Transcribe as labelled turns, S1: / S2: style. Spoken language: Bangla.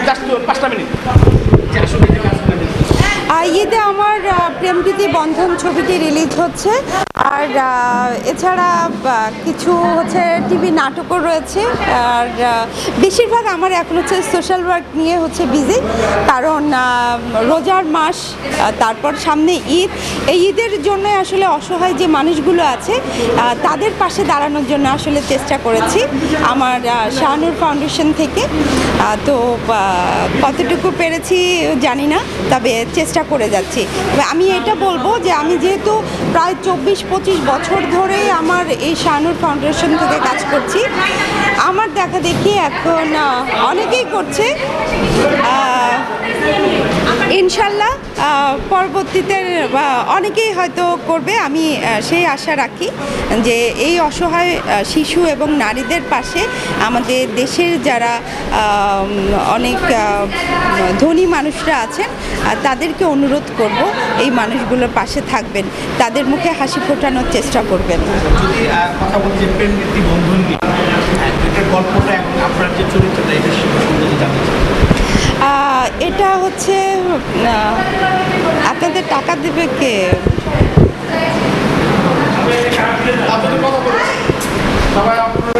S1: জাস্ট 5টা মিনিট।
S2: ঈদে আমার প্রেমপ্রীতি বন্ধন ছবিটি রিলিজ হচ্ছে, আর এছাড়া কিছু হচ্ছে টিভি নাটকও রয়েছে। আর বেশিরভাগ আমার এখন হচ্ছে সোশ্যাল ওয়ার্ক নিয়ে হচ্ছে বিজি, কারণ রোজার মাস, তারপর সামনে ঈদ। এই ঈদের জন্য আসলে অসহায় যে মানুষগুলো আছে তাদের পাশে দাঁড়ানোর জন্য আসলে চেষ্টা করেছি আমার শাহানুর ফাউন্ডেশন থেকে। তো কতটুকু পেরেছি জানি না, তবে চেষ্টা করে যাচ্ছি। তবে আমি এটা বলবো যে আমি যেহেতু প্রায় 24-25 বছর ধরে আমার এই শাহানুর ফাউন্ডেশন থেকে কাজ করছি, আমার দেখা দেখি এখন অনেকেই করছে। ইনশাল্লাহ পরবর্তীতে অনেকেই হয়তো করবে, আমি সেই আশা রাখি যে এই অসহায় শিশু এবং নারীদের পাশে আমাদের দেশের যারা অনেক ধনী মানুষরা আছেন তাদেরকে অনুরোধ করব এই মানুষগুলোর পাশে থাকবেন, তাদের মুখে হাসি ফোটানোর চেষ্টা করবেন।
S3: যদি কথা বলছি প্রেমপ্রীতি বন্ধন নিয়ে, এটার গল্পটা এবং আপনার যে চরিত্রটা এটা সম্বন্ধে জানতে চাই।
S2: এটা হচ্ছে আপনাদের টাকা দেবে কে?
S1: আপনি কথা বলেন সবাই আপনারা